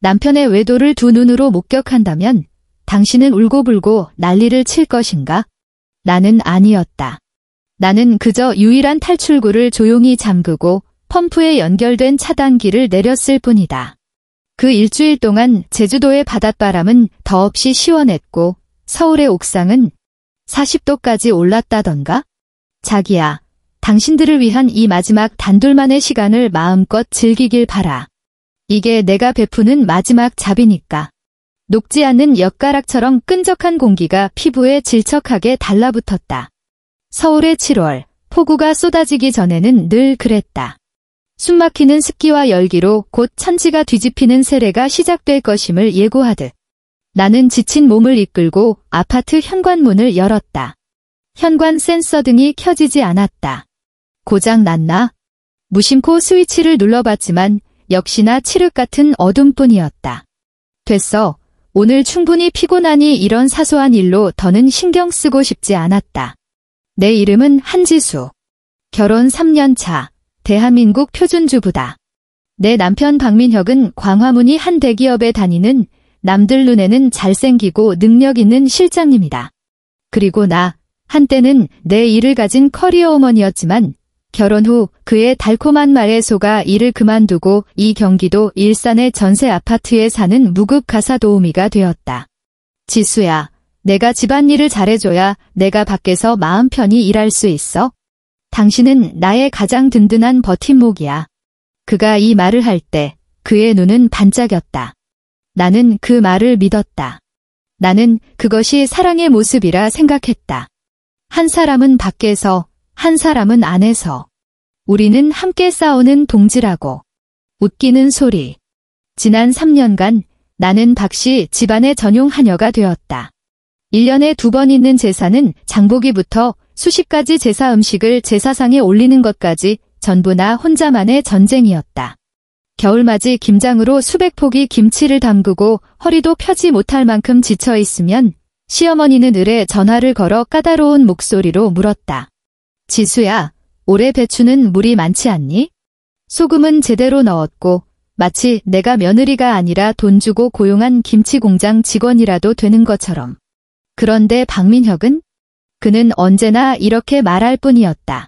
남편의 외도를 두 눈으로 목격한다면 당신은 울고불고 난리를 칠 것인가? 나는 아니었다. 나는 그저 유일한 탈출구를 조용히 잠그고 펌프에 연결된 차단기를 내렸을 뿐이다. 그 일주일 동안 제주도의 바닷바람은 더없이 시원했고 서울의 옥상은 40도까지 올랐다던가? 자기야, 당신들을 위한 이 마지막 단둘만의 시간을 마음껏 즐기길 바라. 이게 내가 베푸는 마지막 잡이니까. 녹지 않는 엿가락처럼 끈적한 공기가 피부에 질척하게 달라붙었다. 서울의 7월, 폭우가 쏟아지기 전에는 늘 그랬다. 숨막히는 습기와 열기로 곧 천지가 뒤집히는 세례가 시작될 것임을 예고하듯. 나는 지친 몸을 이끌고 아파트 현관문을 열었다. 현관 센서 등이 켜지지 않았다. 고장 났나? 무심코 스위치를 눌러봤지만 역시나 칠흑 같은 어둠뿐이었다. 됐어. 오늘 충분히 피곤하니 이런 사소한 일로 더는 신경 쓰고 싶지 않았다. 내 이름은 한지수. 결혼 3년 차. 대한민국 표준주부다. 내 남편 박민혁은 광화문이 한 대기업에 다니는 남들 눈에는 잘생기고 능력 있는 실장님이다. 그리고 나, 한때는 내 일을 가진 커리어 우먼이었지만 결혼 후 그의 달콤한 말에 속아 일을 그만두고 이 경기도 일산의 전세 아파트에 사는 무급 가사 도우미가 되었다. 지수야, 내가 집안일을 잘해줘야 내가 밖에서 마음 편히 일할 수 있어? 당신은 나의 가장 든든한 버팀목이야. 그가 이 말을 할 때 그의 눈은 반짝였다. 나는 그 말을 믿었다. 나는 그것이 사랑의 모습이라 생각했다. 한 사람은 밖에서, 한 사람은 안에서. 우리는 함께 싸우는 동지라고. 웃기는 소리. 지난 3년간 나는 박씨 집안의 전용 하녀가 되었다. 1년에 2번 있는 제사는 장보기부터 수십 가지 제사 음식을 제사상에 올리는 것까지 전부 나 혼자만의 전쟁이었다. 겨울맞이 김장으로 수백 포기 김치를 담그고 허리도 펴지 못할 만큼 지쳐 있으면 시어머니는 을에 전화를 걸어 까다로운 목소리로 물었다. 지수야, 올해 배추는 물이 많지 않니? 소금은 제대로 넣었고 마치 내가 며느리가 아니라 돈 주고 고용한 김치공장 직원이라도 되는 것처럼. 그런데 박민혁은? 그는 언제나 이렇게 말할 뿐이었다.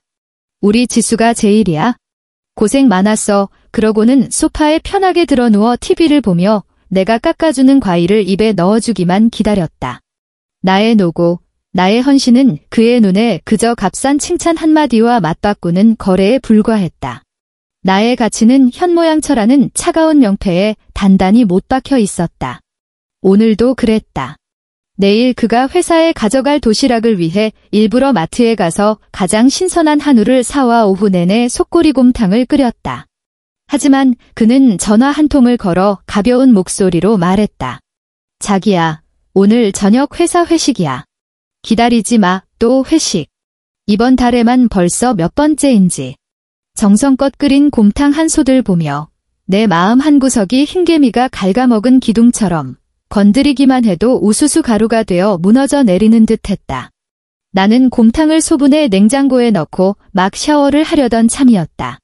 우리 지수가 제일이야. 고생 많았어. 그러고는 소파에 편하게 드러누워 TV를 보며 내가 깎아주는 과일을 입에 넣어주기만 기다렸다. 나의 노고, 나의 헌신은 그의 눈에 그저 값싼 칭찬 한마디와 맞바꾸는 거래에 불과했다. 나의 가치는 현모양처라는 차가운 명패에 단단히 못 박혀 있었다. 오늘도 그랬다. 내일 그가 회사에 가져갈 도시락을 위해 일부러 마트에 가서 가장 신선한 한우를 사와 오후 내내 속꼬리곰탕을 끓였다. 하지만 그는 전화 한 통을 걸어 가벼운 목소리로 말했다. 자기야, 오늘 저녁 회사 회식이야. 기다리지 마, 또 회식. 이번 달에만 벌써 몇 번째인지. 정성껏 끓인 곰탕 한 솥을 보며 내 마음 한구석이 흰개미가 갉아먹은 기둥처럼 건드리기만 해도 우수수 가루가 되어 무너져 내리는 듯했다. 나는 곰탕을 소분해 냉장고에 넣고 막 샤워를 하려던 참이었다.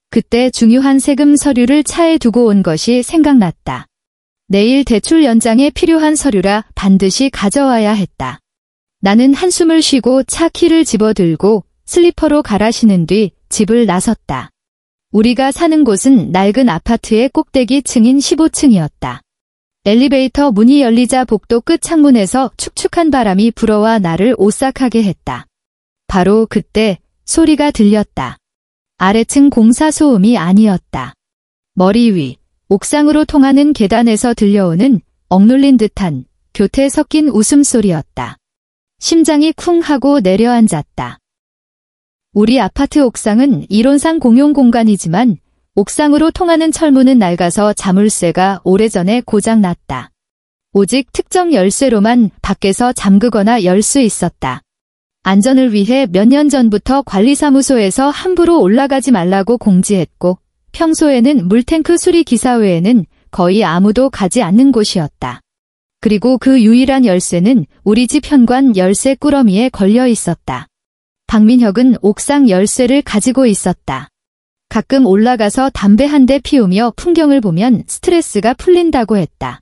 그때 중요한 세금 서류를 차에 두고 온 것이 생각났다. 내일 대출 연장에 필요한 서류라 반드시 가져와야 했다. 나는 한숨을 쉬고 차 키를 집어들고 슬리퍼로 갈아 신은 뒤 집을 나섰다. 우리가 사는 곳은 낡은 아파트의 꼭대기 층인 15층이었다. 엘리베이터 문이 열리자 복도 끝 창문에서 축축한 바람이 불어와 나를 오싹하게 했다. 바로 그때 소리가 들렸다. 아래층 공사 소음이 아니었다. 머리 위, 옥상으로 통하는 계단에서 들려오는 억눌린 듯한 교태 섞인 웃음소리였다. 심장이 쿵 하고 내려앉았다. 우리 아파트 옥상은 이론상 공용 공간이지만 옥상으로 통하는 철문은 낡아서 자물쇠가 오래전에 고장났다. 오직 특정 열쇠로만 밖에서 잠그거나 열 수 있었다. 안전을 위해 몇 년 전부터 관리사무소에서 함부로 올라가지 말라고 공지했고 평소에는 물탱크 수리 기사 외에는 거의 아무도 가지 않는 곳이었다. 그리고 그 유일한 열쇠는 우리 집 현관 열쇠 꾸러미에 걸려 있었다. 박민혁은 옥상 열쇠를 가지고 있었다. 가끔 올라가서 담배 한 대 피우며 풍경을 보면 스트레스가 풀린다고 했다.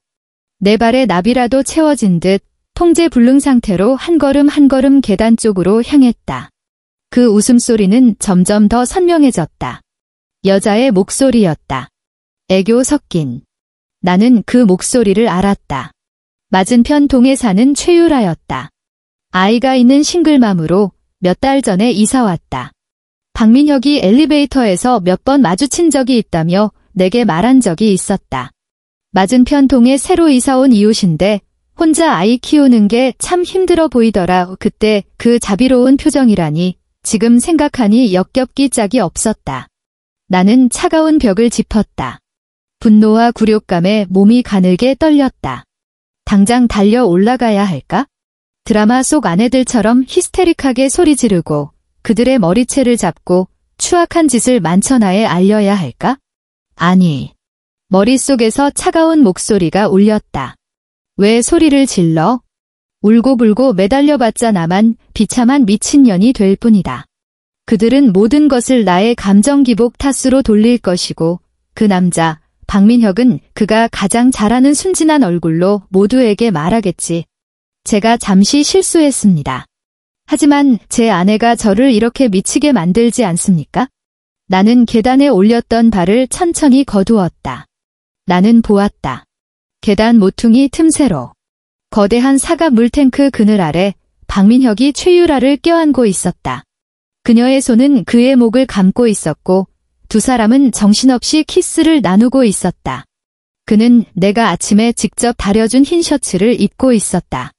내 발에 나비라도 채워진 듯 통제불능 상태로 한 걸음 한 걸음 계단 쪽으로 향했다. 그 웃음소리는 점점 더 선명해졌다. 여자의 목소리였다. 애교 섞인. 나는 그 목소리를 알았다. 맞은편 동에 사는 최유라였다. 아이가 있는 싱글맘으로 몇 달 전에 이사왔다. 박민혁이 엘리베이터에서 몇 번 마주친 적이 있다며 내게 말한 적이 있었다. 맞은편 동에 새로 이사온 이웃인데 혼자 아이 키우는 게 참 힘들어 보이더라. 그때 그 자비로운 표정이라니 지금 생각하니 역겹기 짝이 없었다. 나는 차가운 벽을 짚었다. 분노와 굴욕감에 몸이 가늘게 떨렸다. 당장 달려 올라가야 할까? 드라마 속 아내들처럼 히스테릭하게 소리 지르고 그들의 머리채를 잡고 추악한 짓을 만천하에 알려야 할까? 아니. 머릿속에서 차가운 목소리가 울렸다. 왜 소리를 질러? 울고불고 매달려봤자 나만 비참한 미친년이 될 뿐이다. 그들은 모든 것을 나의 감정 기복 탓으로 돌릴 것이고 그 남자 박민혁은 그가 가장 잘하는 순진한 얼굴로 모두에게 말하겠지. 제가 잠시 실수했습니다. 하지만 제 아내가 저를 이렇게 미치게 만들지 않습니까? 나는 계단에 올렸던 발을 천천히 거두었다. 나는 보았다. 계단 모퉁이 틈새로 거대한 사과 물탱크 그늘 아래 박민혁이 최유라를 껴안고 있었다. 그녀의 손은 그의 목을 감고 있었고 두 사람은 정신없이 키스를 나누고 있었다. 그는 내가 아침에 직접 다려준 흰 셔츠를 입고 있었다.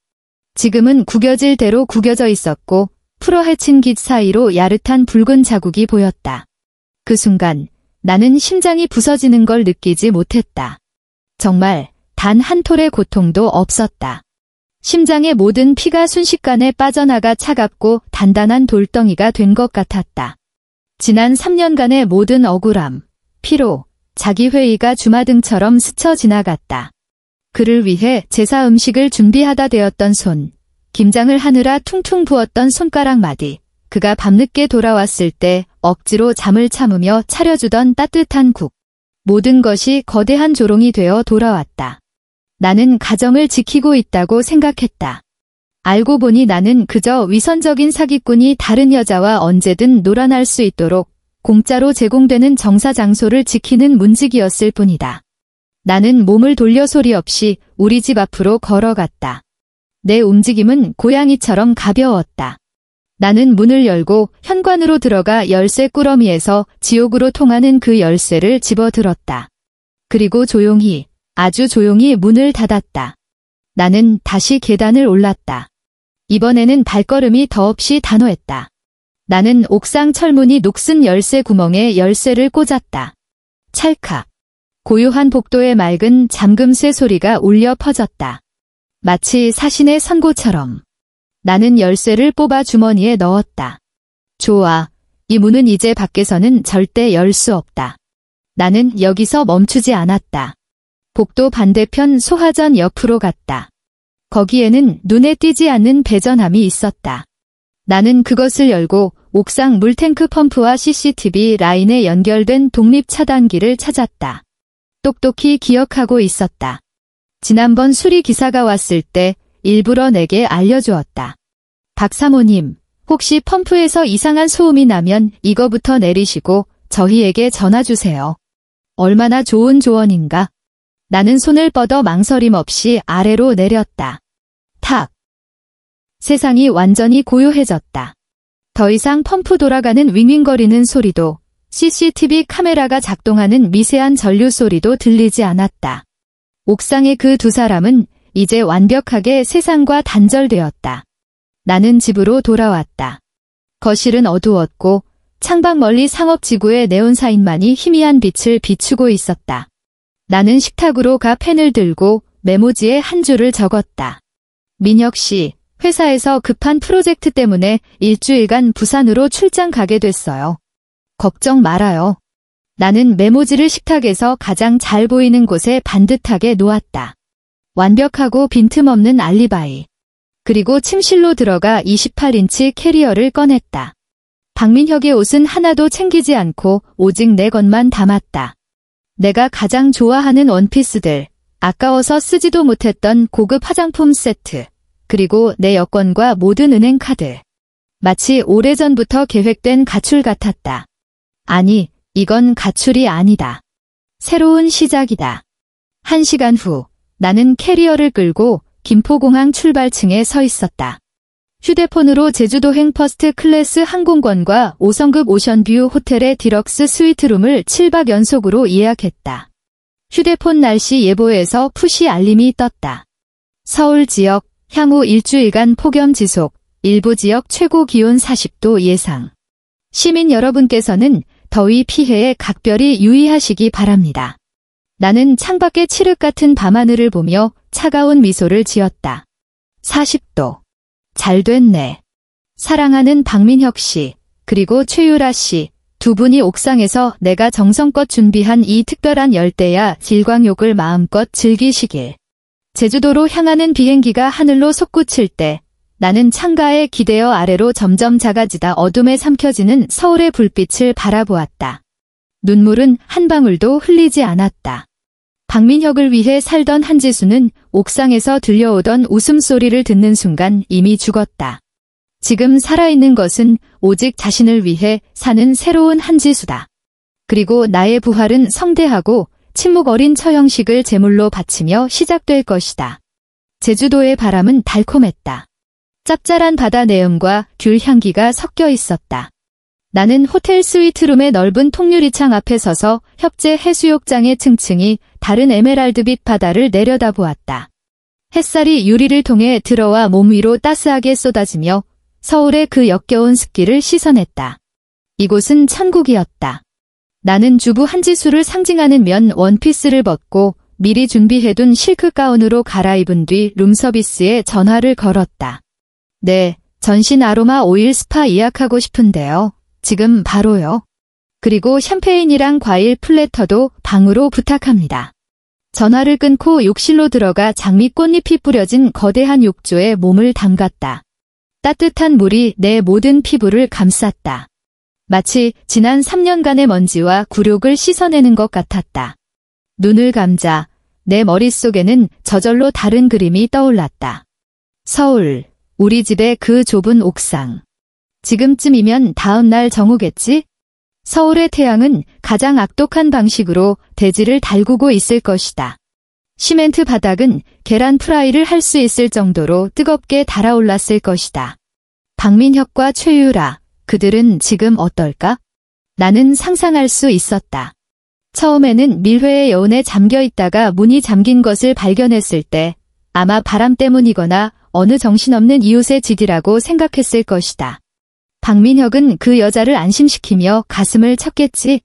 지금은 구겨질 대로 구겨져 있었고 풀어헤친 깃 사이로 야릇한 붉은 자국이 보였다. 그 순간 나는 심장이 부서지는 걸 느끼지 못했다. 정말 단 한 톨의 고통도 없었다. 심장의 모든 피가 순식간에 빠져나가 차갑고 단단한 돌덩이가 된 것 같았다. 지난 3년간의 모든 억울함, 피로, 자기회의가 주마등처럼 스쳐 지나갔다. 그를 위해 제사 음식을 준비하다 되었던 손, 김장을 하느라 퉁퉁 부었던 손가락 마디, 그가 밤늦게 돌아왔을 때 억지로 잠을 참으며 차려주던 따뜻한 국. 모든 것이 거대한 조롱이 되어 돌아왔다. 나는 가정을 지키고 있다고 생각했다. 알고 보니 나는 그저 위선적인 사기꾼이 다른 여자와 언제든 놀아날 수 있도록 공짜로 제공되는 정사 장소를 지키는 문지기였을 뿐이다. 나는 몸을 돌려 소리 없이 우리 집 앞으로 걸어갔다. 내 움직임은 고양이처럼 가벼웠다. 나는 문을 열고 현관으로 들어가 열쇠 꾸러미에서 지옥으로 통하는 그 열쇠를 집어들었다. 그리고 조용히, 아주 조용히 문을 닫았다. 나는 다시 계단을 올랐다. 이번에는 발걸음이 더없이 단호했다. 나는 옥상 철문이 녹슨 열쇠 구멍에 열쇠를 꽂았다. 찰칵. 고요한 복도의 맑은 잠금쇠 소리가 울려 퍼졌다. 마치 사신의 선고처럼. 나는 열쇠를 뽑아 주머니에 넣었다. 좋아. 이 문은 이제 밖에서는 절대 열 수 없다. 나는 여기서 멈추지 않았다. 복도 반대편 소화전 옆으로 갔다. 거기에는 눈에 띄지 않는 배전함이 있었다. 나는 그것을 열고 옥상 물탱크 펌프와 CCTV 라인에 연결된 독립 차단기를 찾았다. 똑똑히 기억하고 있었다. 지난번 수리 기사가 왔을 때 일부러 내게 알려주었다. 박 사모님, 혹시 펌프에서 이상한 소음이 나면 이거부터 내리시고 저희에게 전화주세요. 얼마나 좋은 조언인가. 나는 손을 뻗어 망설임 없이 아래로 내렸다. 탁. 세상이 완전히 고요해졌다. 더 이상 펌프 돌아가는 윙윙거리는 소리도 CCTV 카메라가 작동하는 미세한 전류 소리도 들리지 않았다. 옥상의 그 두 사람은 이제 완벽하게 세상과 단절되었다. 나는 집으로 돌아왔다. 거실은 어두웠고 창밖 멀리 상업지구의 네온사인만이 희미한 빛을 비추고 있었다. 나는 식탁으로 가 펜을 들고 메모지에 한 줄을 적었다. 민혁 씨, 회사에서 급한 프로젝트 때문에 일주일간 부산으로 출장 가게 됐어요. 걱정 말아요. 나는 메모지를 식탁에서 가장 잘 보이는 곳에 반듯하게 놓았다. 완벽하고 빈틈없는 알리바이. 그리고 침실로 들어가 28인치 캐리어를 꺼냈다. 박민혁의 옷은 하나도 챙기지 않고 오직 내 것만 담았다. 내가 가장 좋아하는 원피스들, 아까워서 쓰지도 못했던 고급 화장품 세트, 그리고 내 여권과 모든 은행 카드. 마치 오래전부터 계획된 가출 같았다. 아니, 이건 가출이 아니다. 새로운 시작이다. 1시간 후, 나는 캐리어를 끌고 김포공항 출발층에 서 있었다. 휴대폰으로 제주도행 퍼스트 클래스 항공권과 5성급 오션뷰 호텔의 디럭스 스위트룸을 7박 연속으로 예약했다. 휴대폰 날씨 예보에서 푸시 알림이 떴다. 서울 지역, 향후 일주일간 폭염 지속, 일부 지역 최고 기온 40도 예상. 시민 여러분께서는 더위 피해에 각별히 유의하시기 바랍니다. 나는 창밖의 칠흑 같은 밤하늘을 보며 차가운 미소를 지었다. 40도. 잘 됐네. 사랑하는 박민혁 씨, 그리고 최유라 씨, 두 분이 옥상에서 내가 정성껏 준비한 이 특별한 열대야 질광욕을 마음껏 즐기시길. 제주도로 향하는 비행기가 하늘로 솟구칠 때 나는 창가에 기대어 아래로 점점 작아지다 어둠에 삼켜지는 서울의 불빛을 바라보았다. 눈물은 한 방울도 흘리지 않았다. 박민혁을 위해 살던 한지수는 옥상에서 들려오던 웃음소리를 듣는 순간 이미 죽었다. 지금 살아있는 것은 오직 자신을 위해 사는 새로운 한지수다. 그리고 나의 부활은 성대하고 침묵 어린 처형식을 제물로 바치며 시작될 것이다. 제주도의 바람은 달콤했다. 짭짤한 바다 내음과 귤 향기가 섞여 있었다. 나는 호텔 스위트룸의 넓은 통유리창 앞에 서서 협재 해수욕장의 층층이 다른 에메랄드빛 바다를 내려다보았다. 햇살이 유리를 통해 들어와 몸 위로 따스하게 쏟아지며 서울의 그 역겨운 습기를 씻어냈다. 이곳은 천국이었다. 나는 주부 한지수를 상징하는 면 원피스를 벗고 미리 준비해둔 실크 가운으로 갈아입은 뒤 룸서비스에 전화를 걸었다. 네, 전신 아로마 오일 스파 예약하고 싶은데요. 지금 바로요. 그리고 샴페인이랑 과일 플래터도 방으로 부탁합니다. 전화를 끊고 욕실로 들어가 장미 꽃잎이 뿌려진 거대한 욕조에 몸을 담갔다. 따뜻한 물이 내 모든 피부를 감쌌다. 마치 지난 3년간의 먼지와 굴욕을 씻어내는 것 같았다. 눈을 감자 내 머릿속에는 저절로 다른 그림이 떠올랐다. 서울, 우리 집의 그 좁은 옥상. 지금쯤이면 다음 날 정오겠지? 서울의 태양은 가장 악독한 방식으로 대지를 달구고 있을 것이다. 시멘트 바닥은 계란 프라이를 할 수 있을 정도로 뜨겁게 달아올랐을 것이다. 박민혁과 최유라, 그들은 지금 어떨까? 나는 상상할 수 있었다. 처음에는 밀회의 여운에 잠겨 있다가 문이 잠긴 것을 발견했을 때 아마 바람 때문이거나 어느 정신없는 이웃의 짓이라고 생각했을 것이다. 박민혁은 그 여자를 안심시키며 가슴을 쳤겠지.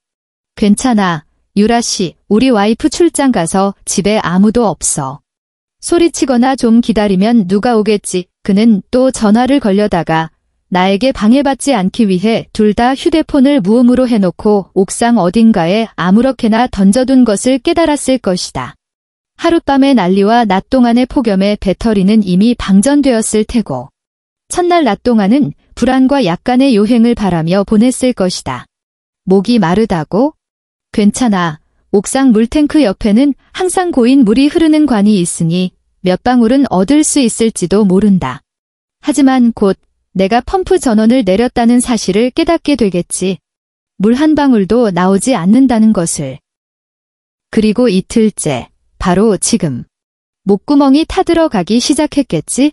괜찮아, 유라씨, 우리 와이프 출장 가서 집에 아무도 없어. 소리치거나 좀 기다리면 누가 오겠지. 그는 또 전화를 걸려다가 나에게 방해받지 않기 위해 둘 다 휴대폰을 무음으로 해놓고 옥상 어딘가에 아무렇게나 던져둔 것을 깨달았을 것이다. 하룻밤의 난리와 낮 동안의 폭염에 배터리는 이미 방전되었을 테고 첫날 낮 동안은 불안과 약간의 요행을 바라며 보냈을 것이다. 목이 마르다고? 괜찮아. 옥상 물탱크 옆에는 항상 고인 물이 흐르는 관이 있으니 몇 방울은 얻을 수 있을지도 모른다. 하지만 곧 내가 펌프 전원을 내렸다는 사실을 깨닫게 되겠지. 물 한 방울도 나오지 않는다는 것을. 그리고 이틀째, 바로 지금. 목구멍이 타들어가기 시작했겠지?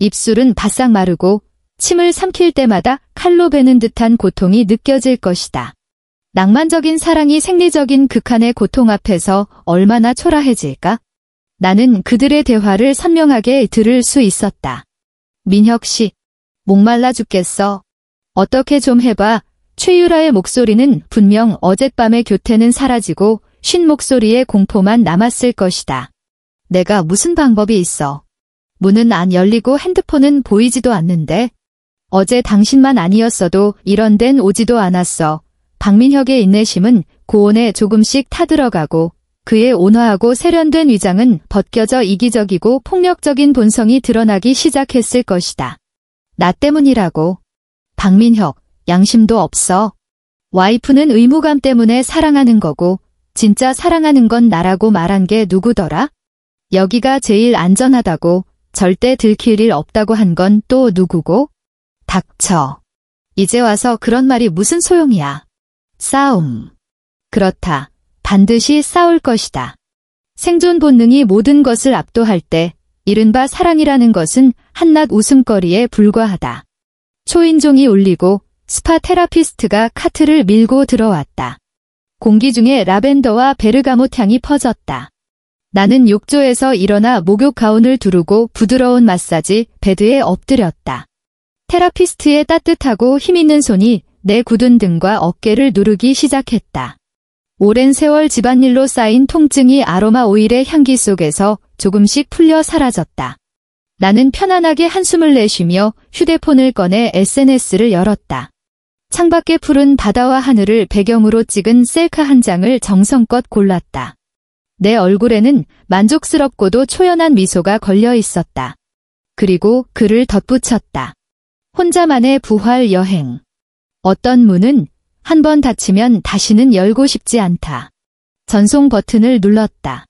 입술은 바싹 마르고 침을 삼킬 때마다 칼로 베는 듯한 고통이 느껴질 것이다. 낭만적인 사랑이 생리적인 극한의 고통 앞에서 얼마나 초라해질까? 나는 그들의 대화를 선명하게 들을 수 있었다. 민혁 씨, 목말라 죽겠어. 어떻게 좀 해봐. 최유라의 목소리는 분명 어젯밤의 교태는 사라지고 쉰 목소리의 공포만 남았을 것이다. 내가 무슨 방법이 있어. 문은 안 열리고 핸드폰은 보이지도 않는데. 어제 당신만 아니었어도 이런 데는 오지도 않았어. 박민혁의 인내심은 고온에 조금씩 타들어가고 그의 온화하고 세련된 위장은 벗겨져 이기적이고 폭력적인 본성이 드러나기 시작했을 것이다. 나 때문이라고. 박민혁, 양심도 없어. 와이프는 의무감 때문에 사랑하는 거고 진짜 사랑하는 건 나라고 말한 게 누구더라? 여기가 제일 안전하다고 절대 들킬 일 없다고 한 건 또 누구고? 닥쳐. 이제 와서 그런 말이 무슨 소용이야. 싸움. 그렇다. 반드시 싸울 것이다. 생존 본능이 모든 것을 압도할 때 이른바 사랑이라는 것은 한낱 웃음거리에 불과하다. 초인종이 울리고 스파 테라피스트가 카트를 밀고 들어왔다. 공기 중에 라벤더와 베르가못 향이 퍼졌다. 나는 욕조에서 일어나 목욕 가운을 두르고 부드러운 마사지 베드에 엎드렸다. 테라피스트의 따뜻하고 힘있는 손이 내 굳은 등과 어깨를 누르기 시작했다. 오랜 세월 집안일로 쌓인 통증이 아로마 오일의 향기 속에서 조금씩 풀려 사라졌다. 나는 편안하게 한숨을 내쉬며 휴대폰을 꺼내 SNS를 열었다. 창밖의 푸른 바다와 하늘을 배경으로 찍은 셀카 한 장을 정성껏 골랐다. 내 얼굴에는 만족스럽고도 초연한 미소가 걸려 있었다. 그리고 글을 덧붙였다. 혼자만의 부활 여행. 어떤 문은 한 번 닫히면 다시는 열고 싶지 않다. 전송 버튼을 눌렀다.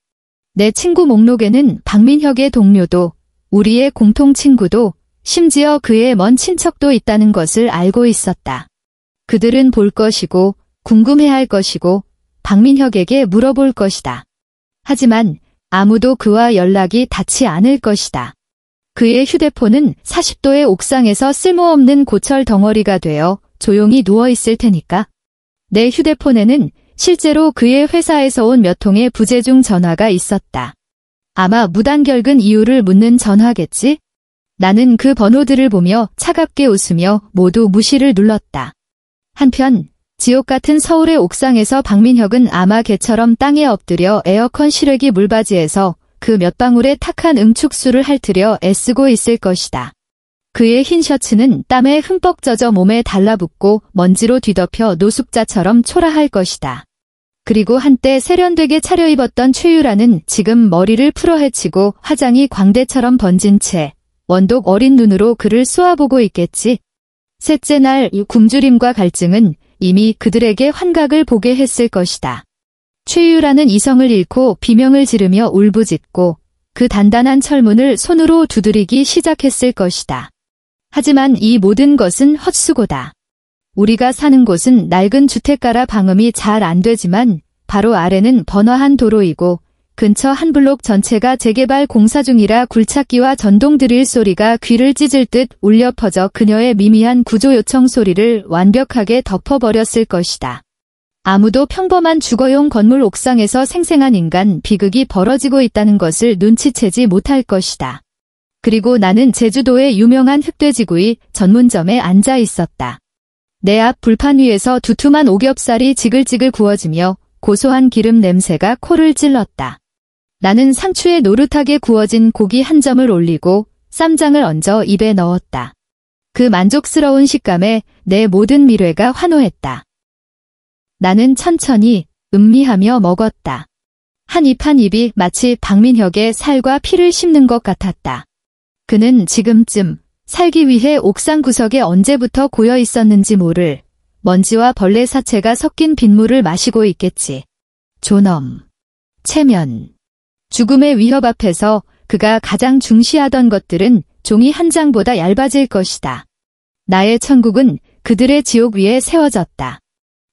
내 친구 목록에는 박민혁의 동료도, 우리의 공통 친구도, 심지어 그의 먼 친척도 있다는 것을 알고 있었다. 그들은 볼 것이고, 궁금해할 것이고, 박민혁에게 물어볼 것이다. 하지만 아무도 그와 연락이 닿지 않을 것이다. 그의 휴대폰은 40도의 옥상에서 쓸모없는 고철 덩어리가 되어 조용히 누워있을 테니까. 내 휴대폰에는 실제로 그의 회사에서 온 몇 통의 부재중 전화가 있었다. 아마 무단결근 이유를 묻는 전화겠지? 나는 그 번호들을 보며 차갑게 웃으며 모두 무시를 눌렀다. 한편 지옥 같은 서울의 옥상에서 박민혁은 아마 개처럼 땅에 엎드려 에어컨 실외기 물바지에서 그 몇 방울의 탁한 응축수를 핥으려 애쓰고 있을 것이다. 그의 흰 셔츠는 땀에 흠뻑 젖어 몸에 달라붙고 먼지로 뒤덮여 노숙자처럼 초라할 것이다. 그리고 한때 세련되게 차려입었던 최유라는 지금 머리를 풀어헤치고 화장이 광대처럼 번진 채 원독 어린 눈으로 그를 쏘아보고 있겠지. 셋째 날 굶주림과 갈증은 이미 그들에게 환각을 보게 했을 것이다. 최유라는 이성을 잃고 비명을 지르며 울부짖고 그 단단한 철문을 손으로 두드리기 시작했을 것이다. 하지만 이 모든 것은 헛수고다. 우리가 사는 곳은 낡은 주택가라 방음이 잘 안 되지만 바로 아래는 번화한 도로이고 근처 한 블록 전체가 재개발 공사 중이라 굴착기와 전동 드릴 소리가 귀를 찢을 듯 울려 퍼져 그녀의 미미한 구조 요청 소리를 완벽하게 덮어버렸을 것이다. 아무도 평범한 주거용 건물 옥상에서 생생한 인간 비극이 벌어지고 있다는 것을 눈치채지 못할 것이다. 그리고 나는 제주도의 유명한 흑돼지구이 전문점에 앉아 있었다. 내 앞 불판 위에서 두툼한 오겹살이 지글지글 구워지며 고소한 기름 냄새가 코를 찔렀다. 나는 상추에 노릇하게 구워진 고기 한 점을 올리고 쌈장을 얹어 입에 넣었다. 그 만족스러운 식감에 내 모든 미래가 환호했다. 나는 천천히 음미하며 먹었다. 한 입 한 입이 마치 박민혁의 살과 피를 씹는 것 같았다. 그는 지금쯤 살기 위해 옥상 구석에 언제부터 고여 있었는지 모를 먼지와 벌레 사체가 섞인 빗물을 마시고 있겠지. 존엄, 체면, 죽음의 위협 앞에서 그가 가장 중시하던 것들은 종이 한 장보다 얇아질 것이다. 나의 천국은 그들의 지옥 위에 세워졌다.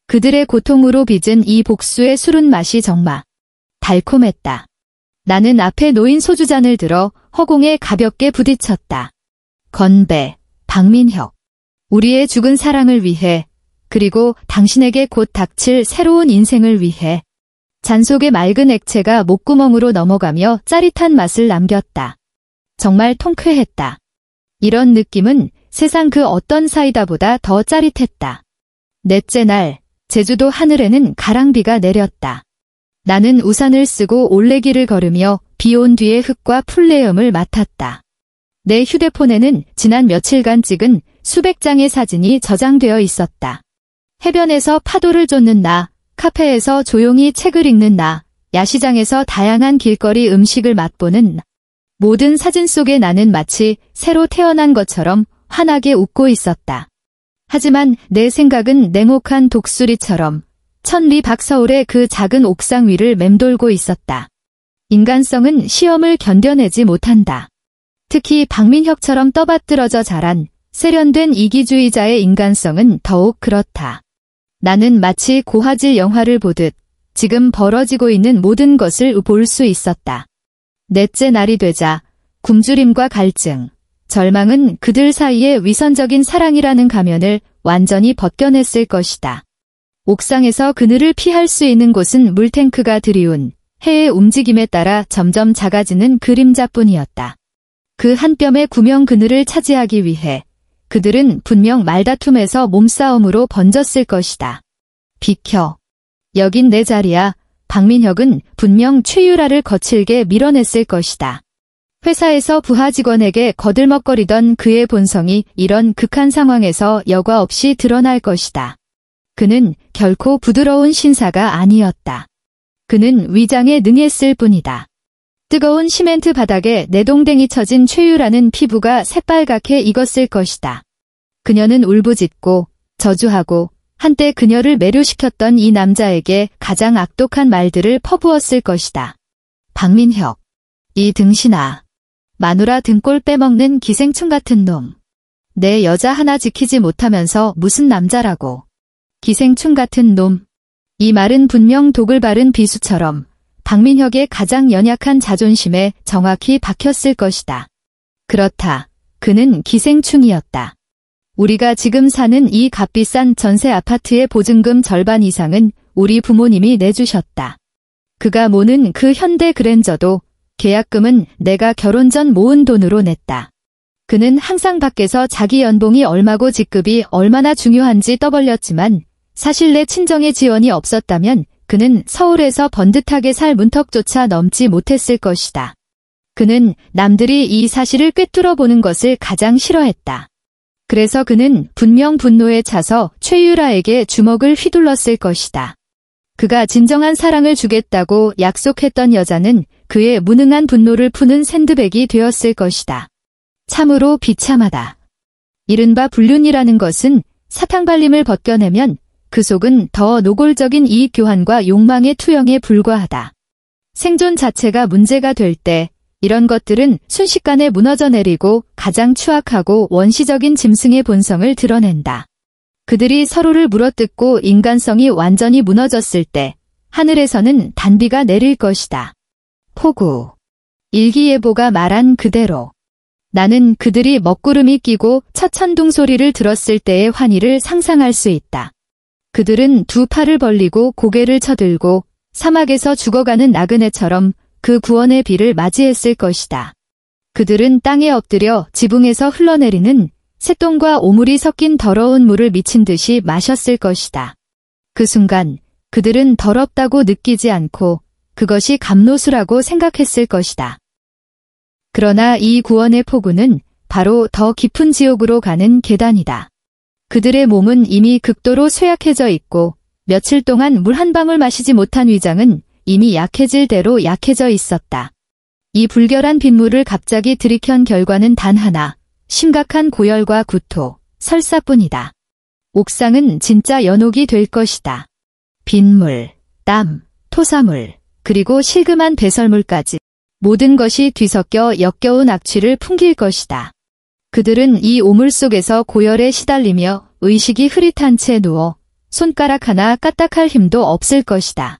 그들의 고통으로 빚은 이 복수의 술은 맛이 정말 달콤했다. 나는 앞에 놓인 소주잔을 들어 허공에 가볍게 부딪혔다. 건배, 박민혁. 우리의 죽은 사랑을 위해, 그리고 당신에게 곧 닥칠 새로운 인생을 위해. 잔 속의 맑은 액체가 목구멍으로 넘어가며 짜릿한 맛을 남겼다. 정말 통쾌했다. 이런 느낌은 세상 그 어떤 사이다보다 더 짜릿했다. 넷째 날, 제주도 하늘에는 가랑비가 내렸다. 나는 우산을 쓰고 올레길을 걸으며 비 온 뒤의 흙과 풀내음을 맡았다. 내 휴대폰에는 지난 며칠간 찍은 수백 장의 사진이 저장되어 있었다. 해변에서 파도를 쫓는 나, 카페에서 조용히 책을 읽는 나, 야시장에서 다양한 길거리 음식을 맛보는 나. 모든 사진 속에 나는 마치 새로 태어난 것처럼 환하게 웃고 있었다. 하지만 내 생각은 냉혹한 독수리처럼 천리 박서울의 그 작은 옥상 위를 맴돌고 있었다. 인간성은 시험을 견뎌내지 못한다. 특히 박민혁처럼 떠받들어져 자란 세련된 이기주의자의 인간성은 더욱 그렇다. 나는 마치 고화질 영화를 보듯 지금 벌어지고 있는 모든 것을 볼 수 있었다. 넷째 날이 되자 굶주림과 갈증, 절망은 그들 사이에 위선적인 사랑이라는 가면을 완전히 벗겨냈을 것이다. 옥상에서 그늘을 피할 수 있는 곳은 물탱크가 들이운 해의 움직임에 따라 점점 작아지는 그림자뿐이었다. 그 한 뼘의 구명 그늘을 차지하기 위해 그들은 분명 말다툼에서 몸싸움으로 번졌을 것이다. 비켜. 여긴 내 자리야. 박민혁은 분명 최유라를 거칠게 밀어냈을 것이다. 회사에서 부하 직원에게 거들먹거리던 그의 본성이 이런 극한 상황에서 여과 없이 드러날 것이다. 그는 결코 부드러운 신사가 아니었다. 그는 위장에 능했을 뿐이다. 뜨거운 시멘트 바닥에 내동댕이 쳐진 최유라는 피부가 새빨갛게 익었을 것이다. 그녀는 울부짖고 저주하고 한때 그녀를 매료시켰던 이 남자에게 가장 악독한 말들을 퍼부었을 것이다. 박민혁, 이 등신아. 마누라 등골 빼먹는 기생충 같은 놈. 내 여자 하나 지키지 못하면서 무슨 남자라고. 기생충 같은 놈. 이 말은 분명 독을 바른 비수처럼 박민혁의 가장 연약한 자존심에 정확히 박혔을 것이다. 그렇다. 그는 기생충이었다. 우리가 지금 사는 이 값비싼 전세 아파트의 보증금 절반 이상은 우리 부모님이 내주셨다. 그가 모는 그 현대 그랜저도 계약금은 내가 결혼 전 모은 돈으로 냈다. 그는 항상 밖에서 자기 연봉이 얼마고 직급이 얼마나 중요한지 떠벌렸지만 사실 내 친정의 지원이 없었다면 그는 서울에서 번듯하게 살 문턱조차 넘지 못했을 것이다. 그는 남들이 이 사실을 꿰뚫어 보는 것을 가장 싫어했다. 그래서 그는 분명 분노에 차서 최유라에게 주먹을 휘둘렀을 것이다. 그가 진정한 사랑을 주겠다고 약속했던 여자는 그의 무능한 분노를 푸는 샌드백이 되었을 것이다. 참으로 비참하다. 이른바 불륜이라는 것은 사탕발림을 벗겨내면 그 속은 더 노골적인 이익 교환과 욕망의 투영에 불과하다. 생존 자체가 문제가 될 때 이런 것들은 순식간에 무너져 내리고 가장 추악하고 원시적인 짐승의 본성을 드러낸다. 그들이 서로를 물어뜯고 인간성이 완전히 무너졌을 때 하늘에서는 단비가 내릴 것이다. 폭우. 일기예보가 말한 그대로. 나는 그들이 먹구름이 끼고 첫 천둥 소리를 들었을 때의 환희를 상상할 수 있다. 그들은 두 팔을 벌리고 고개를 쳐들고 사막에서 죽어가는 나그네처럼 그 구원의 비를 맞이했을 것이다. 그들은 땅에 엎드려 지붕에서 흘러내리는 새똥과 오물이 섞인 더러운 물을 미친 듯이 마셨을 것이다. 그 순간 그들은 더럽다고 느끼지 않고 그것이 감로수라고 생각했을 것이다. 그러나 이 구원의 폭우는 바로 더 깊은 지옥으로 가는 계단이다. 그들의 몸은 이미 극도로 쇠약해져 있고 며칠 동안 물 한 방울 마시지 못한 위장은 이미 약해질 대로 약해져 있었다. 이 불결한 빗물을 갑자기 들이켠 결과는 단 하나, 심각한 고열과 구토, 설사뿐이다. 옥상은 진짜 연옥이 될 것이다. 빗물, 땀, 토사물, 그리고 실금한 배설물까지 모든 것이 뒤섞여 역겨운 악취를 풍길 것이다. 그들은 이 오물 속에서 고열에 시달리며 의식이 흐릿한 채 누워 손가락 하나 까딱할 힘도 없을 것이다.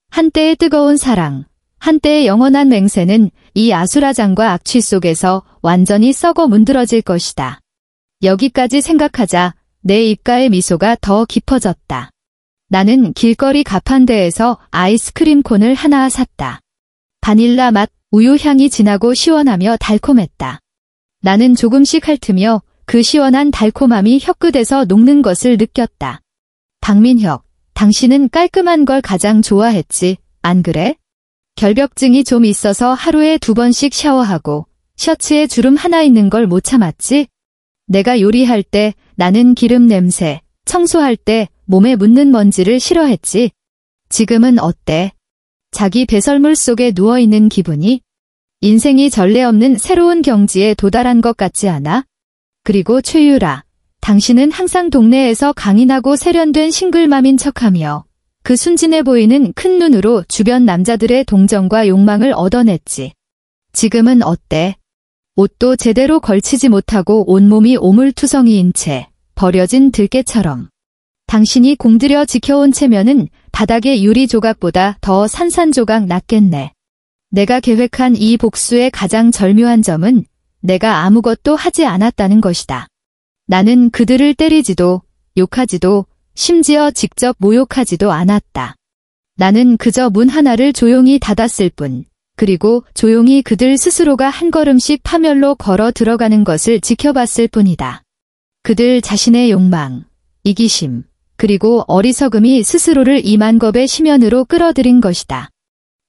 한때의 뜨거운 사랑, 한때의 영원한 맹세는 이 아수라장과 악취 속에서 완전히 썩어 문드러질 것이다. 여기까지 생각하자 내 입가의 미소가 더 깊어졌다. 나는 길거리 가판대에서 아이스크림 콘을 하나 샀다. 바닐라 맛, 우유 향이 진하고 시원하며 달콤했다. 나는 조금씩 핥으며 그 시원한 달콤함이 혀끝에서 녹는 것을 느꼈다. 박민혁, 당신은 깔끔한 걸 가장 좋아했지, 안 그래? 결벽증이 좀 있어서 하루에 2번씩 샤워하고 셔츠에 주름 하나 있는 걸 못 참았지? 내가 요리할 때 나는 기름 냄새, 청소할 때 몸에 묻는 먼지를 싫어했지. 지금은 어때? 자기 배설물 속에 누워있는 기분이? 인생이 전례 없는 새로운 경지에 도달한 것 같지 않아? 그리고 최유라, 당신은 항상 동네에서 강인하고 세련된 싱글맘인 척하며 그 순진해 보이는 큰 눈으로 주변 남자들의 동정과 욕망을 얻어냈지. 지금은 어때? 옷도 제대로 걸치지 못하고 온몸이 오물투성이인 채 버려진 들깨처럼. 당신이 공들여 지켜온 체면은 바닥의 유리 조각보다 더 산산조각 났겠네. 내가 계획한 이 복수의 가장 절묘한 점은 내가 아무것도 하지 않았다는 것이다. 나는 그들을 때리지도 욕하지도 심지어 직접 모욕하지도 않았다. 나는 그저 문 하나를 조용히 닫았을 뿐, 그리고 조용히 그들 스스로가 한 걸음씩 파멸로 걸어 들어가는 것을 지켜봤을 뿐이다. 그들 자신의 욕망, 이기심, 그리고 어리석음이 스스로를 이만겁의 심연으로 끌어들인 것이다.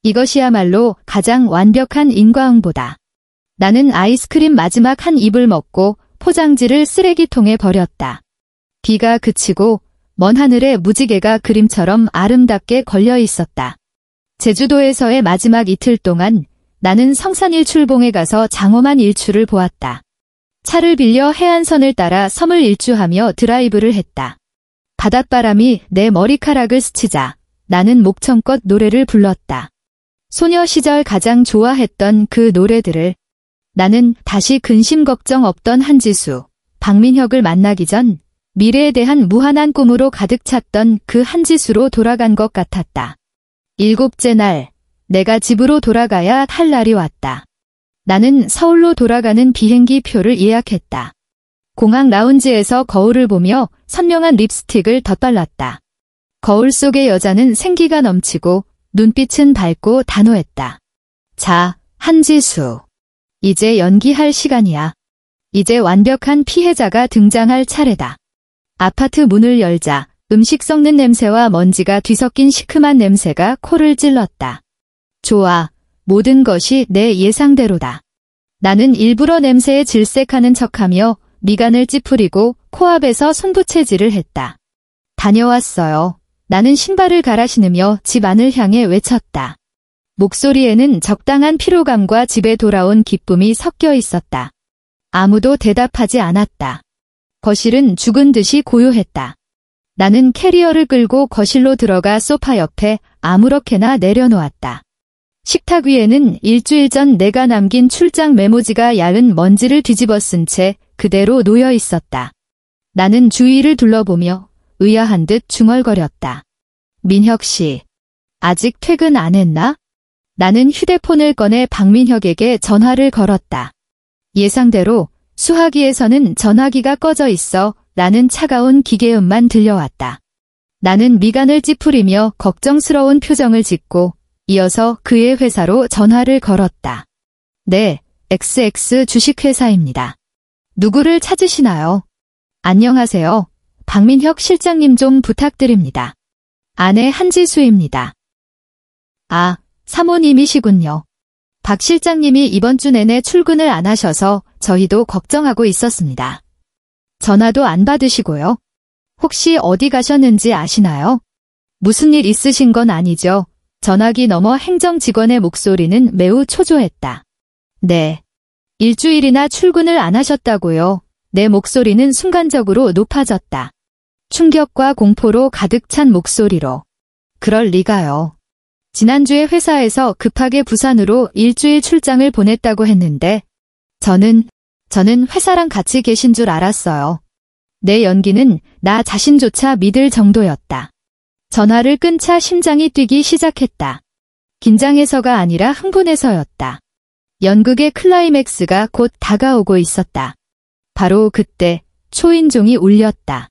이것이야말로 가장 완벽한 인과응보다. 나는 아이스크림 마지막 한 입을 먹고 포장지를 쓰레기통에 버렸다. 비가 그치고 먼 하늘에 무지개가 그림처럼 아름답게 걸려 있었다. 제주도에서의 마지막 이틀 동안 나는 성산일출봉에 가서 장엄한 일출을 보았다. 차를 빌려 해안선을 따라 섬을 일주하며 드라이브를 했다. 바닷바람이 내 머리카락을 스치자 나는 목청껏 노래를 불렀다. 소녀 시절 가장 좋아했던 그 노래들을. 나는 다시 근심 걱정 없던 한지수, 박민혁을 만나기 전 미래에 대한 무한한 꿈으로 가득 찼던 그 한지수로 돌아간 것 같았다. 7째 날, 내가 집으로 돌아가야 할 날이 왔다. 나는 서울로 돌아가는 비행기 표를 예약했다. 공항 라운지에서 거울을 보며 선명한 립스틱을 덧발랐다. 거울 속의 여자는 생기가 넘치고 눈빛은 밝고 단호했다. 자, 한지수. 이제 연기할 시간이야. 이제 완벽한 피해자가 등장할 차례다. 아파트 문을 열자 음식 썩는 냄새와 먼지가 뒤섞인 시큼한 냄새가 코를 찔렀다. 좋아. 모든 것이 내 예상대로다. 나는 일부러 냄새에 질색하는 척하며 미간을 찌푸리고 코앞에서 손부채질을 했다. 다녀왔어요. 나는 신발을 갈아 신으며 집 안을 향해 외쳤다. 목소리에는 적당한 피로감과 집에 돌아온 기쁨이 섞여 있었다. 아무도 대답하지 않았다. 거실은 죽은 듯이 고요했다. 나는 캐리어를 끌고 거실로 들어가 소파 옆에 아무렇게나 내려놓았다. 식탁 위에는 일주일 전 내가 남긴 출장 메모지가 야은 먼지를 뒤집어 쓴 채 그대로 놓여 있었다. 나는 주위를 둘러보며 의아한 듯 중얼거렸다. 민혁 씨, 아직 퇴근 안 했나? 나는 휴대폰을 꺼내 박민혁에게 전화를 걸었다. 예상대로 수화기에서는 전화기가 꺼져 있어 나는 차가운 기계음만 들려왔다. 나는 미간을 찌푸리며 걱정스러운 표정을 짓고 이어서 그의 회사로 전화를 걸었다. 네, XX 주식회사입니다. 누구를 찾으시나요? 안녕하세요. 박민혁 실장님 좀 부탁드립니다. 아내 한지수입니다. 아, 사모님이시군요. 박 실장님이 이번 주 내내 출근을 안 하셔서 저희도 걱정하고 있었습니다. 전화도 안 받으시고요. 혹시 어디 가셨는지 아시나요? 무슨 일 있으신 건 아니죠? 전화기 너머 행정직원의 목소리는 매우 초조했다. 네. 일주일이나 출근을 안 하셨다고요. 내 목소리는 순간적으로 높아졌다. 충격과 공포로 가득 찬 목소리로. 그럴 리가요. 지난주에 회사에서 급하게 부산으로 일주일 출장을 보냈다고 했는데 저는 회사랑 같이 계신 줄 알았어요. 내 연기는 나 자신조차 믿을 정도였다. 전화를 끊자 심장이 뛰기 시작했다. 긴장해서가 아니라 흥분해서였다. 연극의 클라이맥스가 곧 다가오고 있었다. 바로 그때 초인종이 울렸다.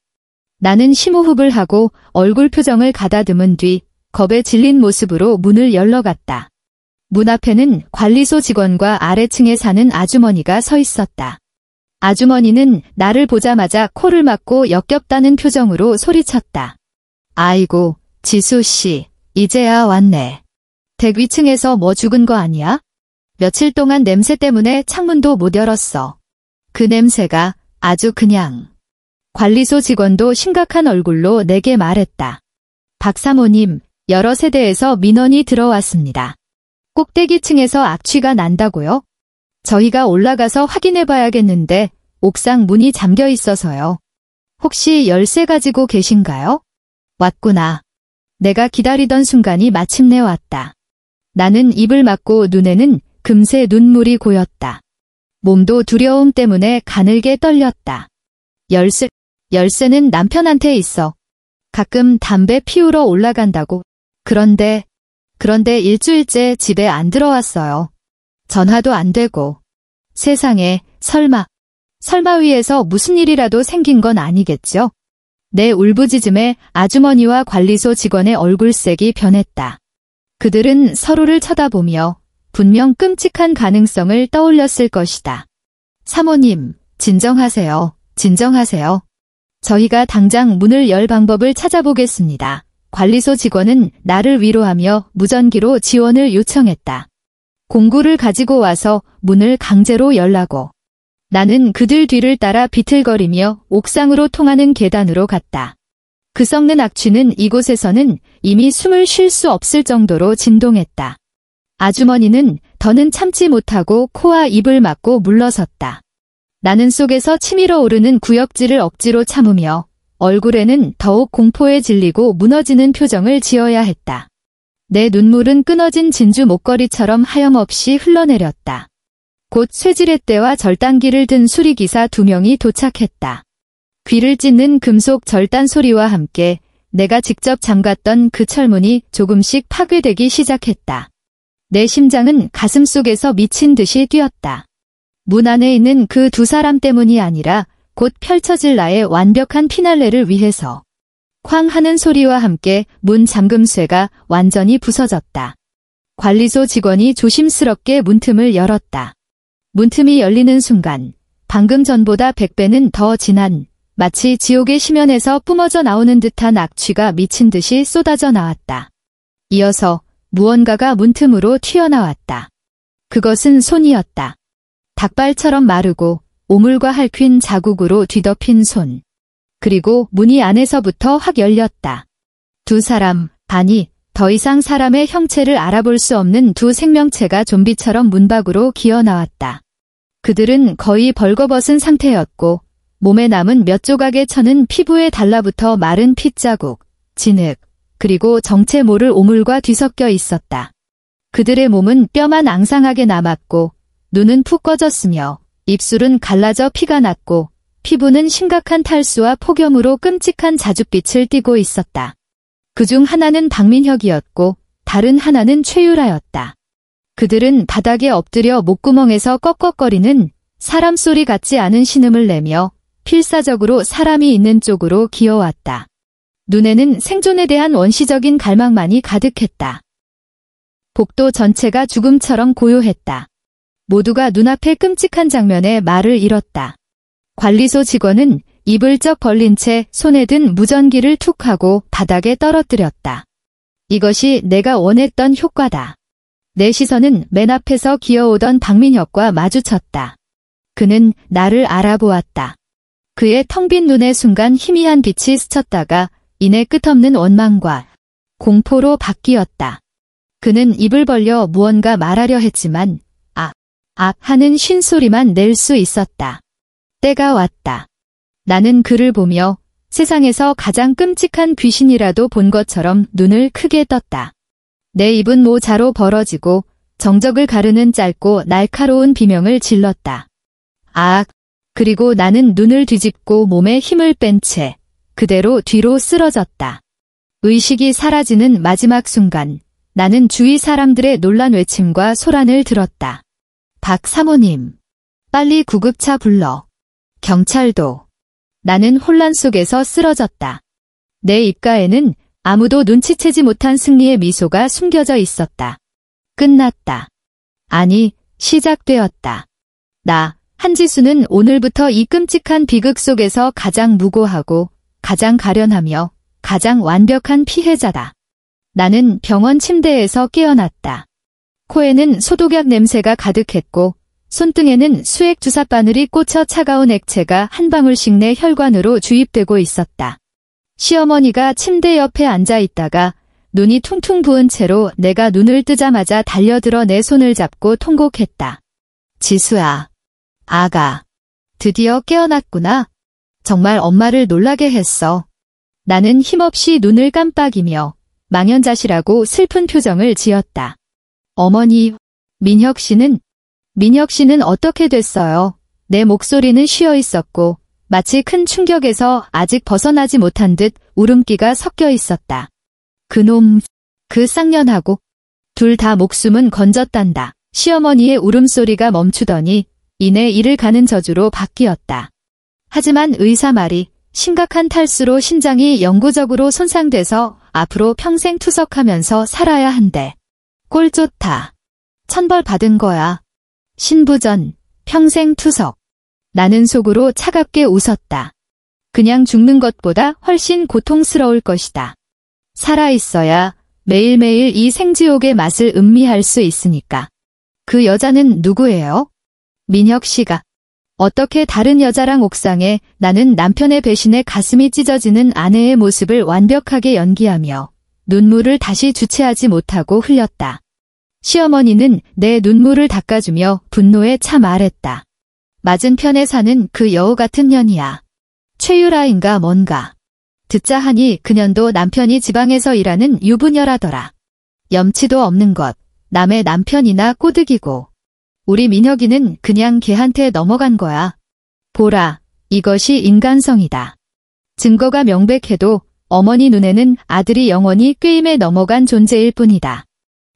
나는 심호흡을 하고 얼굴 표정을 가다듬은 뒤 겁에 질린 모습으로 문을 열러갔다. 문 앞에는 관리소 직원과 아래층에 사는 아주머니가 서 있었다. 아주머니는 나를 보자마자 코를 막고 역겹다는 표정으로 소리쳤다. 아이고, 지수씨, 이제야 왔네. 댁 위층에서 뭐 죽은 거 아니야? 며칠 동안 냄새 때문에 창문도 못 열었어. 그 냄새가 아주 그냥. 관리소 직원도 심각한 얼굴로 내게 말했다. 박 사모님, 여러 세대에서 민원이 들어왔습니다. 꼭대기층에서 악취가 난다고요? 저희가 올라가서 확인해 봐야겠는데 옥상 문이 잠겨 있어서요. 혹시 열쇠 가지고 계신가요? 왔구나. 내가 기다리던 순간이 마침내 왔다. 나는 입을 막고 눈에는 금세 눈물이 고였다. 몸도 두려움 때문에 가늘게 떨렸다. 열쇠는 남편한테 있어. 가끔 담배 피우러 올라간다고. 그런데 일주일째 집에 안 들어왔어요. 전화도 안 되고. 세상에, 설마 위에서 무슨 일이라도 생긴 건 아니겠죠? 내 울부짖음에 아주머니와 관리소 직원의 얼굴색이 변했다. 그들은 서로를 쳐다보며 분명 끔찍한 가능성을 떠올렸을 것이다. 사모님, 진정하세요. 저희가 당장 문을 열 방법을 찾아보겠습니다. 관리소 직원은 나를 위로하며 무전기로 지원을 요청했다. 공구를 가지고 와서 문을 강제로 열라고. 나는 그들 뒤를 따라 비틀거리며 옥상으로 통하는 계단으로 갔다. 그 썩는 악취는 이곳에서는 이미 숨을 쉴 수 없을 정도로 진동했다. 아주머니는 더는 참지 못하고 코와 입을 막고 물러섰다. 나는 속에서 치밀어 오르는 구역질을 억지로 참으며 얼굴에는 더욱 공포에 질리고 무너지는 표정을 지어야 했다. 내 눈물은 끊어진 진주 목걸이처럼 하염없이 흘러내렸다. 곧 쇠지렛대와 절단기를 든 수리기사 2명이 도착했다. 귀를 찢는 금속 절단 소리와 함께 내가 직접 잠갔던 그 철문이 조금씩 파괴되기 시작했다. 내 심장은 가슴속에서 미친 듯이 뛰었다. 문 안에 있는 그 2사람 때문이 아니라 곧 펼쳐질 나의 완벽한 피날레를 위해서. 쾅 하는 소리와 함께 문 잠금쇠가 완전히 부서졌다. 관리소 직원이 조심스럽게 문틈을 열었다. 문틈이 열리는 순간 방금 전보다 100배는 더 진한 마치 지옥의 심연에서 뿜어져 나오는 듯한 악취가 미친 듯이 쏟아져 나왔다. 이어서 무언가가 문틈으로 튀어나왔다. 그것은 손이었다. 닭발처럼 마르고 오물과 핥힌 자국으로 뒤덮인 손. 그리고 문이 안에서부터 확 열렸다. 2사람, 아니, 더 이상 사람의 형체를 알아볼 수 없는 2 생명체가 좀비처럼 문 밖으로 기어 나왔다. 그들은 거의 벌거벗은 상태였고 몸에 남은 몇 조각의 천은 피부에 달라붙어 마른 핏자국, 진흙, 그리고 정체 모를 오물과 뒤섞여 있었다. 그들의 몸은 뼈만 앙상하게 남았고 눈은 푹 꺼졌으며 입술은 갈라져 피가 났고 피부는 심각한 탈수와 폭염으로 끔찍한 자줏빛을 띠고 있었다. 그중 하나는 박민혁이었고 다른 하나는 최유라였다. 그들은 바닥에 엎드려 목구멍에서 꺽꺽거리는 사람 소리 같지 않은 신음을 내며 필사적으로 사람이 있는 쪽으로 기어왔다. 눈에는 생존에 대한 원시적인 갈망만이 가득했다. 복도 전체가 죽음처럼 고요했다. 모두가 눈앞의 끔찍한 장면에 말을 잃었다. 관리소 직원은 입을 쩍 벌린 채 손에 든 무전기를 툭 하고 바닥에 떨어뜨렸다. 이것이 내가 원했던 효과다. 내 시선은 맨 앞에서 기어오던 박민혁과 마주쳤다. 그는 나를 알아보았다. 그의 텅 빈 눈에 순간 희미한 빛이 스쳤다가 이내 끝없는 원망과 공포로 바뀌었다. 그는 입을 벌려 무언가 말하려 했지만 하는 쉰소리만 낼 수 있었다. 때가 왔다. 나는 그를 보며 세상에서 가장 끔찍한 귀신이라도 본 것처럼 눈을 크게 떴다. 내 입은 모자로 벌어지고 정적을 가르는 짧고 날카로운 비명을 질렀다. 그리고 나는 눈을 뒤집고 몸에 힘을 뺀 채 그대로 뒤로 쓰러졌다. 의식이 사라지는 마지막 순간 나는 주위 사람들의 놀란 외침과 소란을 들었다. 박 사모님, 빨리 구급차 불러. 경찰도. 나는 혼란 속에서 쓰러졌다. 내 입가에는 아무도 눈치채지 못한 승리의 미소가 숨겨져 있었다. 끝났다. 아니, 시작되었다. 한지수는 오늘부터 이 끔찍한 비극 속에서 가장 무고하고 가장 가련하며 가장 완벽한 피해자다. 나는 병원 침대에서 깨어났다. 코에는 소독약 냄새가 가득했고 손등에는 수액 주사바늘이 꽂혀 차가운 액체가 한 방울씩 내 혈관으로 주입되고 있었다. 시어머니가 침대 옆에 앉아 있다가 눈이 퉁퉁 부은 채로 내가 눈을 뜨자마자 달려들어 내 손을 잡고 통곡했다. 지수야. 아가. 드디어 깨어났구나. 정말 엄마를 놀라게 했어. 나는 힘없이 눈을 깜빡이며 망연자실하고 슬픈 표정을 지었다. 어머니, 민혁 씨는 어떻게 됐어요? 내 목소리는 쉬어 있었고 마치 큰 충격에서 아직 벗어나지 못한 듯 울음기가 섞여 있었다. 그놈, 그 쌍년하고 둘 다 목숨은 건졌단다. 시어머니의 울음소리가 멈추더니 이내 이를 가는 저주로 바뀌었다. 하지만 의사 말이 심각한 탈수로 신장이 영구적으로 손상돼서 앞으로 평생 투석하면서 살아야 한대. 꼴 좋다. 천벌 받은 거야. 신부전, 평생 투석. 나는 속으로 차갑게 웃었다. 그냥 죽는 것보다 훨씬 고통스러울 것이다. 살아있어야 매일매일 이 생지옥의 맛을 음미할 수 있으니까. 그 여자는 누구예요? 민혁 씨가. 어떻게 다른 여자랑 옥상에 나는 남편의 배신에 가슴이 찢어지는 아내의 모습을 완벽하게 연기하며 눈물을 다시 주체하지 못하고 흘렸다. 시어머니는 내 눈물을 닦아주며 분노에 차 말했다. 맞은편에 사는 그 여우 같은 년이야. 최유라인가 뭔가. 듣자 하니 그년도 남편이 지방에서 일하는 유부녀라더라. 염치도 없는 것, 남의 남편이나 꼬드기고. 우리 민혁이는 그냥 걔한테 넘어간 거야. 보라, 이것이 인간성이다. 증거가 명백해도 어머니 눈에는 아들이 영원히 꾀임에 넘어간 존재일 뿐이다.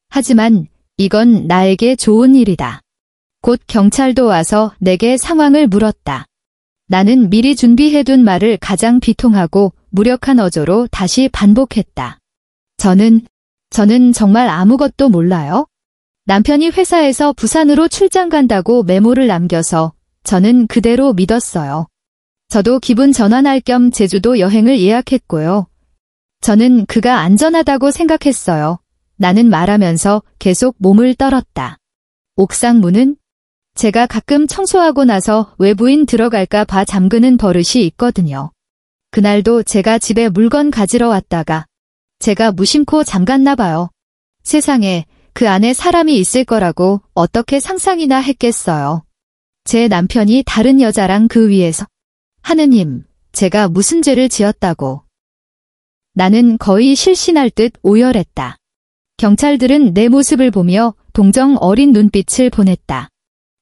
하지만 이건 나에게 좋은 일이다. 곧 경찰도 와서 내게 상황을 물었다. 나는 미리 준비해둔 말을 가장 비통하고 무력한 어조로 다시 반복했다. 저는 정말 아무것도 몰라요. 남편이 회사에서 부산으로 출장 간다고 메모를 남겨서 저는 그대로 믿었어요. 저도 기분 전환할 겸 제주도 여행을 예약했고요. 저는 그가 안전하다고 생각했어요. 나는 말하면서 계속 몸을 떨었다. 옥상 문은 제가 가끔 청소하고 나서 외부인 들어갈까 봐 잠그는 버릇이 있거든요. 그날도 제가 집에 물건 가지러 왔다가 제가 무심코 잠갔나 봐요. 세상에 그 안에 사람이 있을 거라고 어떻게 상상이나 했겠어요. 제 남편이 다른 여자랑 그 위에서. 하느님, 제가 무슨 죄를 지었다고. 나는 거의 실신할 듯 오열했다. 경찰들은 내 모습을 보며 동정 어린 눈빛을 보냈다.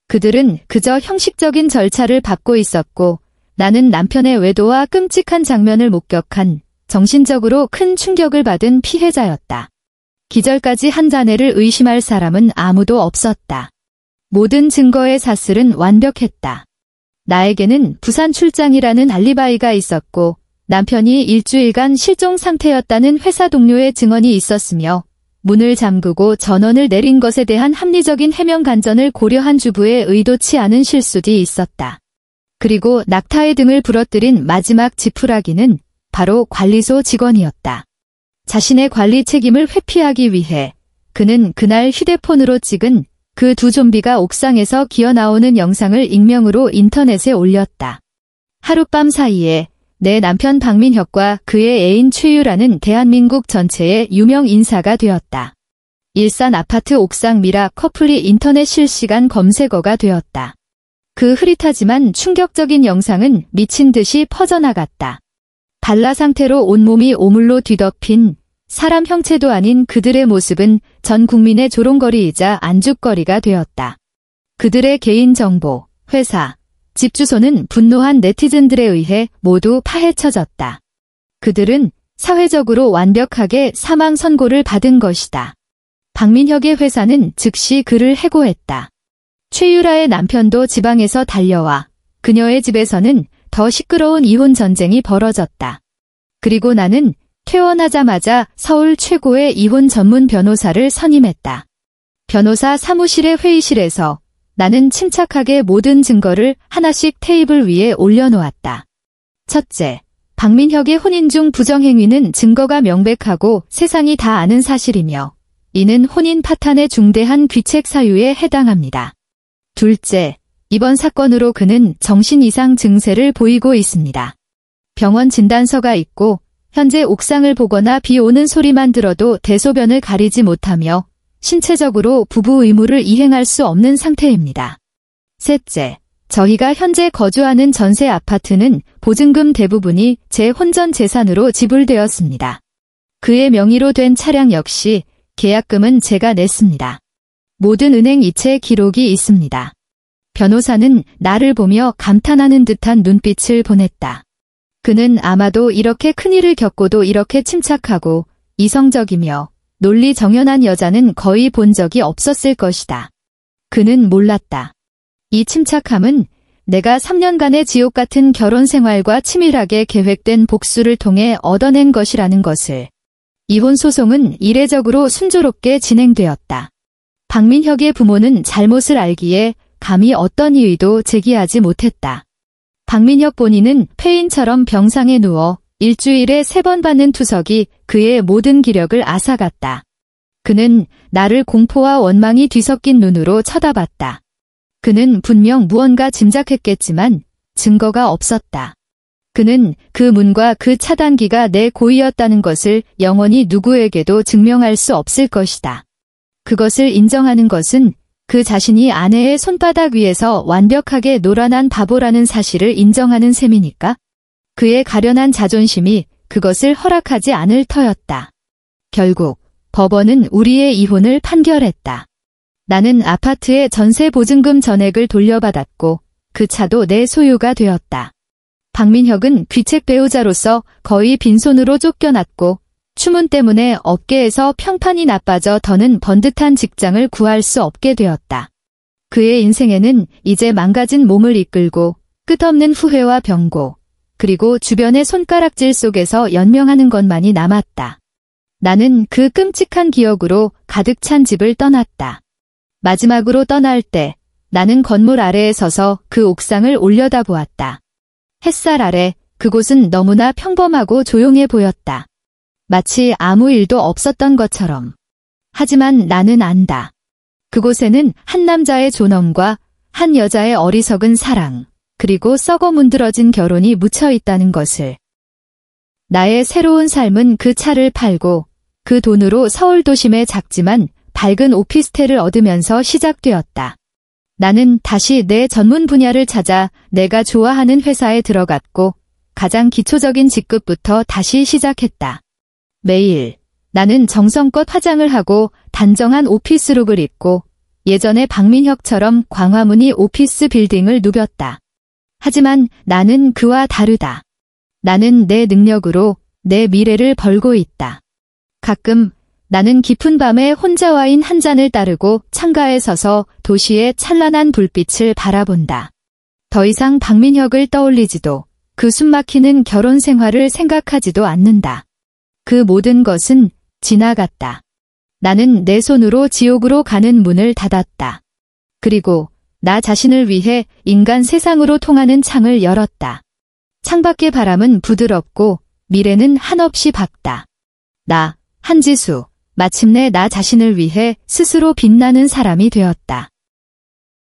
그들은 그저 형식적인 절차를 밟고 있었고 나는 남편의 외도와 끔찍한 장면을 목격한 정신적으로 큰 충격을 받은 피해자였다. 기절까지 한 자네를 의심할 사람은 아무도 없었다. 모든 증거의 사슬은 완벽했다. 나에게는 부산 출장이라는 알리바이가 있었고 남편이 일주일간 실종 상태였다는 회사 동료의 증언이 있었으며 문을 잠그고 전원을 내린 것에 대한 합리적인 해명 간전을 고려한 주부의 의도치 않은 실수도 있었다. 그리고 낙타의 등을 부러뜨린 마지막 지푸라기는 바로 관리소 직원이었다. 자신의 관리 책임을 회피하기 위해 그는 그날 휴대폰으로 찍은 그 두 좀비가 옥상에서 기어나오는 영상을 익명으로 인터넷에 올렸다. 하룻밤 사이에 내 남편 박민혁과 그의 애인 최유라는 대한민국 전체의 유명 인사가 되었다. 일산 아파트 옥상 미라 커플이 인터넷 실시간 검색어가 되었다. 그 흐릿하지만 충격적인 영상은 미친 듯이 퍼져나갔다. 발라 상태로 온몸이 오물로 뒤덮인 사람 형체도 아닌 그들의 모습은 전 국민의 조롱거리이자 안주거리가 되었다. 그들의 개인정보, 회사, 집 주소는 분노한 네티즌들에 의해 모두 파헤쳐졌다. 그들은 사회적으로 완벽하게 사망 선고를 받은 것이다. 박민혁의 회사는 즉시 그를 해고했다. 최유라의 남편도 지방에서 달려와 그녀의 집에서는 더 시끄러운 이혼 전쟁이 벌어졌다. 그리고 나는 퇴원하자마자 서울 최고의 이혼 전문 변호사를 선임했다. 변호사 사무실의 회의실에서 나는 침착하게 모든 증거를 하나씩 테이블 위에 올려놓았다. 첫째, 박민혁의 혼인 중 부정행위는 증거가 명백하고 세상이 다 아는 사실이며 이는 혼인 파탄의 중대한 귀책 사유에 해당합니다. 둘째, 이번 사건으로 그는 정신 이상 증세를 보이고 있습니다. 병원 진단서가 있고 현재 옥상을 보거나 비 오는 소리만 들어도 대소변을 가리지 못하며 신체적으로 부부 의무를 이행할 수 없는 상태입니다. 셋째, 저희가 현재 거주하는 전세 아파트는 보증금 대부분이 제 혼전 재산으로 지불되었습니다. 그의 명의로 된 차량 역시 계약금은 제가 냈습니다. 모든 은행 이체 기록이 있습니다. 변호사는 나를 보며 감탄하는 듯한 눈빛을 보냈다. 그는 아마도 이렇게 큰일을 겪고도 이렇게 침착하고 이성적이며 논리 정연한 여자는 거의 본 적이 없었을 것이다. 그는 몰랐다. 이 침착함은 내가 3년간의 지옥 같은 결혼 생활과 치밀하게 계획된 복수를 통해 얻어낸 것이라는 것을. 이혼 소송은 이례적으로 순조롭게 진행되었다. 박민혁의 부모는 잘못을 알기에 감히 어떤 이의도 제기하지 못했다. 박민혁 본인은 폐인처럼 병상에 누워 일주일에 3번 받는 투석이 그의 모든 기력을 앗아갔다. 그는 나를 공포와 원망이 뒤섞인 눈으로 쳐다봤다. 그는 분명 무언가 짐작했겠지만 증거가 없었다. 그는 그 문과 그 차단기가 내 고의였다는 것을 영원히 누구에게도 증명할 수 없을 것이다. 그것을 인정하는 것은 그 자신이 아내의 손바닥 위에서 완벽하게 놀아난 바보라는 사실을 인정하는 셈이니까? 그의 가련한 자존심이 그것을 허락하지 않을 터였다. 결국 법원은 우리의 이혼을 판결했다. 나는 아파트의 전세 보증금 전액을 돌려받았고 그 차도 내 소유가 되었다. 박민혁은 귀책 배우자로서 거의 빈손으로 쫓겨났고 추문 때문에 업계에서 평판이 나빠져 더는 번듯한 직장을 구할 수 없게 되었다. 그의 인생에는 이제 망가진 몸을 이끌고 끝없는 후회와 병고, 그리고 주변의 손가락질 속에서 연명하는 것만이 남았다. 나는 그 끔찍한 기억으로 가득 찬 집을 떠났다. 마지막으로 떠날 때 나는 건물 아래에 서서 그 옥상을 올려다보았다. 햇살 아래 그곳은 너무나 평범하고 조용해 보였다. 마치 아무 일도 없었던 것처럼. 하지만 나는 안다. 그곳에는 한 남자의 존엄과 한 여자의 어리석은 사랑, 그리고 썩어 문드러진 결혼이 묻혀 있다는 것을. 나의 새로운 삶은 그 차를 팔고 그 돈으로 서울 도심의 작지만 밝은 오피스텔을 얻으면서 시작되었다. 나는 다시 내 전문 분야를 찾아 내가 좋아하는 회사에 들어갔고 가장 기초적인 직급부터 다시 시작했다. 매일 나는 정성껏 화장을 하고 단정한 오피스룩을 입고 예전의 박민혁처럼 광화문이 오피스 빌딩을 누볐다. 하지만 나는 그와 다르다. 나는 내 능력으로 내 미래를 벌고 있다. 가끔 나는 깊은 밤에 혼자 와인 한 잔을 따르고 창가에 서서 도시의 찬란한 불빛을 바라본다. 더 이상 박민혁을 떠올리지도 그 숨막히는 결혼 생활을 생각하지도 않는다. 그 모든 것은 지나갔다. 나는 내 손으로 지옥으로 가는 문을 닫았다. 그리고 나 자신을 위해 인간 세상으로 통하는 창을 열었다. 창밖의 바람은 부드럽고 미래는 한없이 밝다. 나, 한지수, 마침내 나 자신을 위해 스스로 빛나는 사람이 되었다.